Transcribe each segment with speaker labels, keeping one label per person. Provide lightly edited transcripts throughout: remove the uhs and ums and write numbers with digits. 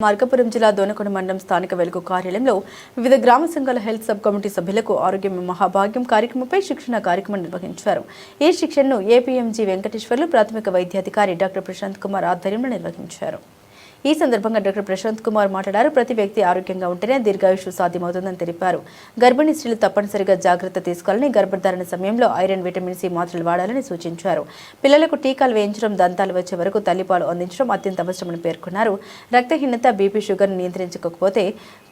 Speaker 1: మార్కాపురం జిల్లా దోనకొండ మండలం స్థానిక వెలుగు కార్యాలయంలో వివిధ గ్రామ సంఘాల హెల్త్ సబ్ కమిటీ సభ్యులకు ఆరోగ్యం మహాభాగ్యం కార్యక్రమంపై శిక్షణ కార్యక్రమం నిర్వహించారు. ఈ శిక్షణను ఏపీఎంజీ వెంకటేశ్వర్లు ప్రాథమిక వైద్యాధికారి డాక్టర్ ప్రశాంత్ కుమార్ ఆధ్వర్యంలో నిర్వహించారు. ఈ సందర్భంగా డాక్టర్ ప్రశాంత్ కుమార్ మాట్లాడారు. ప్రతి వ్యక్తి ఆరోగ్యంగా ఉంటేనే దీర్ఘాయుషు సాధ్యమవుతుందని తెలిపారు. గర్భిణీ స్త్రీలు తప్పనిసరిగా జాగ్రత్త తీసుకోవాలని, గర్భధారణ సమయంలో ఐరన్, విటమిన్ సి మాత్రలు వాడాలని సూచించారు. పిల్లలకు టీకాలు వేయించడం, దంతాలు వచ్చే వరకు తల్లిపాలు అందించడం అత్యంత అవసరమని పేర్కొన్నారు. రక్తహీనత, బీపీ, షుగర్ నియంత్రించకపోతే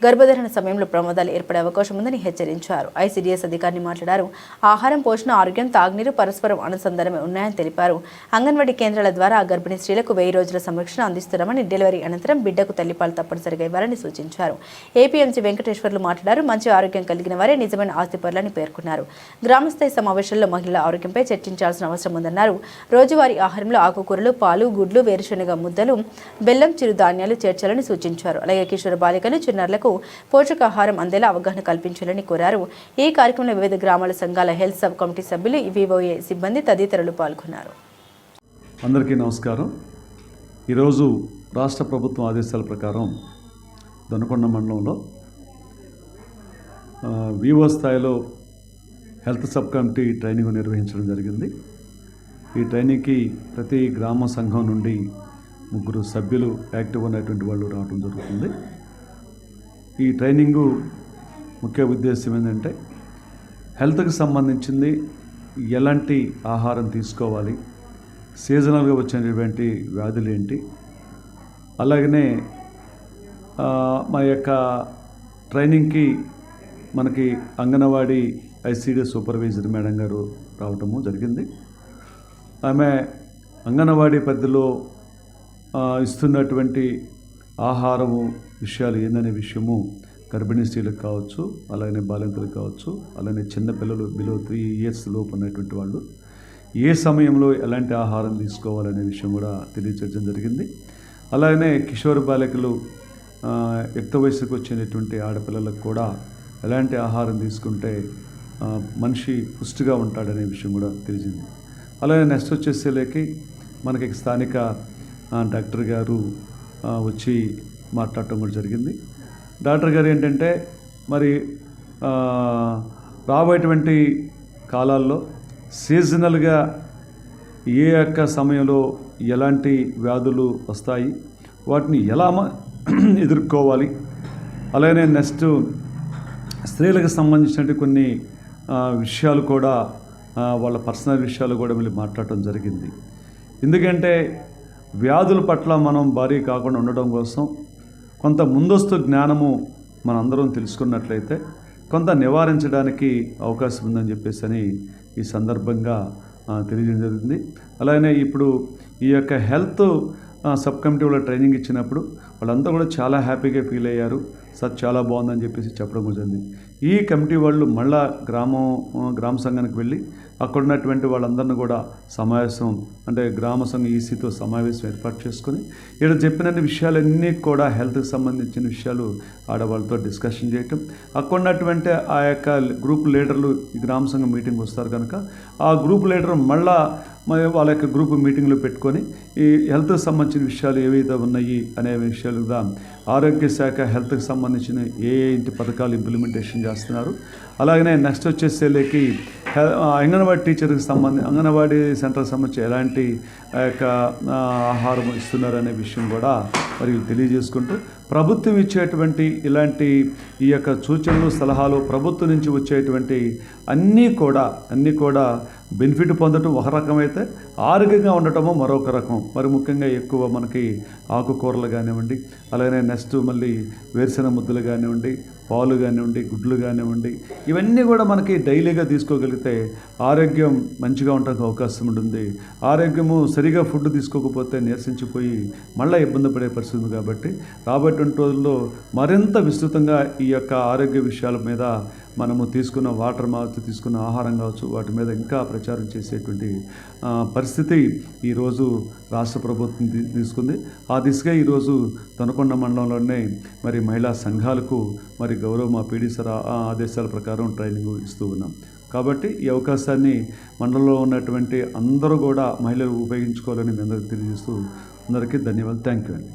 Speaker 1: గర్భధారణ సమయంలో ప్రమాదాలు ఏర్పడే అవకాశం ఉందని హెచ్చరించారు. ఐసీడీఎస్ అధికారిని మాట్లాడారు. ఆహారం, పోషణ, ఆరోగ్యం, తాగునీరు పరస్పరం అనుసంధానమే ఉన్నాయని తెలిపారు. అంగన్వాడీ కేంద్రాల ద్వారా గర్భిణీ స్త్రీలకు 1000 రోజుల సంరక్షణ అందిస్తున్నామని, డెలివరీ అనంతరం బిడ్డకు తల్లిపాలు తప్పనిసరిగా ఇవ్వాలని సూచించారు. ఏపీఎంజీ వెంకటేశ్వర్లు మాట్లాడారు. మంచి ఆరోగ్యం కలిగిన వారే నిజమైన ఆస్తిపరులని పేర్కొన్నారు. గ్రామస్థాయి సమావేశంలో మహిళల ఆరోగ్యంపై చర్చించాల్సిన అవసరం ఉందన్నారు. రోజువారీ ఆహారంలో ఆకుకూరలు, పాలు, గుడ్లు, వేరుశనగ ముద్దలు, బెల్లం, చిరుధాన్యాలు చేర్చాలని సూచించారు. అలాగే కిషోర బాలికలు, చిన్నారులకు పోషకాహారం అందేలా అవగాహన కల్పించాలని కోరారు. ఈ కార్యక్రమంలో వివిధ గ్రామాల సంఘాల హెల్త్ సబ్ కమిటీ సభ్యులు, వివోఏ సిబ్బంది తదితరులు పాల్గొన్నారు.
Speaker 2: అందరికీ నమస్కారం. ఈరోజు రాష్ట్ర ప్రభుత్వం ఆదేశాల ప్రకారం దొనకొండ మండలంలో వివో స్థాయిలో హెల్త్ సబ్ కమిటీ ట్రైనింగ్ నిర్వహించడం జరిగింది. ఈ ట్రైనింగ్కి ప్రతి గ్రామ సంఘం నుండి 3 సభ్యులు యాక్టివ్ ఉన్నటువంటి వాళ్ళు రావడం జరుగుతుంది. ఈ ట్రైనింగు ముఖ్య ఉద్దేశం ఏంటంటే హెల్త్కి సంబంధించింది ఎలాంటి ఆహారం తీసుకోవాలి, సీజనల్గా వచ్చేటువంటి వ్యాధులు ఏంటి, అలాగనే మా యొక్క ట్రైనింగ్కి మనకి అంగన్వాడీ ఐసీడీ సూపర్వైజర్ మేడం గారు రావటము జరిగింది. ఆమె అంగన్వాడీ పరిధిలో ఇస్తున్నటువంటి ఆహారము విషయాలు ఏందనే విషయము గర్భిణీ స్త్రీలకు కావచ్చు, అలాగే బాలింతలకు కావచ్చు, అలాగే చిన్నపిల్లలు బిలో 3 years లోపు ఉన్నటువంటి వాళ్ళు ఏ సమయంలో ఎలాంటి ఆహారం తీసుకోవాలనే విషయం కూడా తెలియచేయడం జరిగింది. అలాగనే కిషోర బాలికలు, యుక్త వయసుకు వచ్చినటువంటి ఆడపిల్లలకు కూడా ఎలాంటి ఆహారం తీసుకుంటే మనిషి పుష్టిగా ఉంటాడనే విషయం కూడా తెలిసింది. అలాగే నెక్స్ట్ వచ్చేసేలేకి మనకి స్థానిక డాక్టర్ గారు వచ్చి మాట్లాడటం కూడా జరిగింది. డాక్టర్ గారు ఏంటంటే మరి రాబోయేటువంటి కాలాల్లో సీజనల్గా ఏ యొక్క సమయంలో ఎలాంటి వ్యాధులు వస్తాయి, వాటిని ఎలా ఎదుర్కోవాలి, అలాగే నెక్స్ట్ స్త్రీలకు సంబంధించినటువంటి కొన్ని విషయాలు కూడా వాళ్ళ పర్సనల్ విషయాలు కూడా మళ్ళీ మాట్లాడటం జరిగింది. ఎందుకంటే వ్యాధుల పట్ల మనం భారీ కాకుండా ఉండడం కోసం కొంత ముందస్తు జ్ఞానము మనందరం తెలుసుకున్నట్లయితే కొంత నివారించడానికి అవకాశం ఉందని చెప్పేసి ఈ సందర్భంగా తెలియజేయడం జరిగింది. అలాగే ఇప్పుడు ఈ యొక్క హెల్త్ సబ్ కమిటీ వాళ్ళ ట్రైనింగ్ ఇచ్చినప్పుడు వాళ్ళంతా కూడా చాలా హ్యాపీగా ఫీల్ అయ్యారు. సార్ చాలా బాగుందని చెప్పేసి చెప్పడం జరిగింది. ఈ కమిటీ వాళ్ళు మళ్ళా గ్రామ సంఘానికి వెళ్ళి అక్కడ ఉన్నటువంటి వాళ్ళందరినీ కూడా సమావేశం, అంటే గ్రామ సంఘ ఈసీతో సమావేశం ఏర్పాటు చేసుకొని ఇక్కడ చెప్పిన విషయాలన్నీ కూడా హెల్త్కి సంబంధించిన విషయాలు ఆడవాళ్ళతో డిస్కషన్ చేయటం, అక్కడ ఉన్నటువంటి ఆ యొక్క గ్రూప్ లీడర్లు ఈ గ్రామ సంఘం మీటింగ్ వస్తారు కనుక ఆ గ్రూప్ లీడర్ మళ్ళా వాళ్ళ యొక్క గ్రూప్ మీటింగ్లు పెట్టుకొని ఈ హెల్త్కి సంబంధించిన విషయాలు ఏవైతే ఉన్నాయి అనే విషయాలుగా ఆరోగ్య శాఖ హెల్త్కి సంబంధించిన ఏ ఇంటి పథకాలు ఇంప్లిమెంటేషన్ చేస్తున్నారు, అలాగనే నెక్స్ట్ వచ్చేసేలేకి అంగన్వాడీ టీచర్కి అంగన్వాడీ సెంటర్కి సంబంధించి ఎలాంటి యొక్క ఆహారం ఇస్తున్నారు అనే విషయం కూడా మరి తెలియజేసుకుంటూ ప్రభుత్వం ఇచ్చేటువంటి ఇలాంటి ఈ యొక్క సూచనలు, సలహాలు ప్రభుత్వం నుంచి వచ్చేటువంటి అన్నీ కూడా బెనిఫిట్ పొందడం ఒక రకమైతే ఆరోగ్యంగా ఉండటము మరొక రకం. మరి ముఖ్యంగా ఎక్కువ మనకి ఆకుకూరలు కానివ్వండి, అలాగే నెక్స్ట్ మళ్ళీ వేరుశెనగ ముద్దలు కానివ్వండి, పాలు కానివ్వండి, గుడ్లు కానివ్వండి, ఇవన్నీ కూడా మనకి డైలీగా తీసుకోగలిగితే ఆరోగ్యం మంచిగా ఉండడానికి అవకాశం ఉంటుంది. ఆరోగ్యము సరిగా ఫుడ్ తీసుకోకపోతే నీరసించిపోయి మళ్ళీ ఇబ్బంది పడే పరిస్థితి ఉంది. కాబట్టి రాబోయేటువంటి రోజుల్లో మరింత విస్తృతంగా ఈ యొక్క ఆరోగ్య విషయాల మీద మనము తీసుకున్న వాటర్ కావచ్చు, తీసుకున్న ఆహారం కావచ్చు, వాటి మీద ఇంకా ప్రచారం చేసేటువంటి పరిస్థితి ఈరోజు రాష్ట్ర ప్రభుత్వం తీసుకుంది. ఆ దిశగా ఈరోజు దొనకొండ మండలంలోనే మరి మహిళా సంఘాలకు మరి గౌరవ మా పీడీ సార్ ఆదేశాల ప్రకారం ట్రైనింగ్ ఇస్తూ ఉన్నాం. కాబట్టి ఈ అవకాశాన్ని మండలంలో ఉన్నటువంటి అందరూ కూడా మహిళలు ఉపయోగించుకోవాలని మీ అందరికీ తెలియజేస్తూ అందరికీ ధన్యవాదాలు. థ్యాంక్ యూ అండి.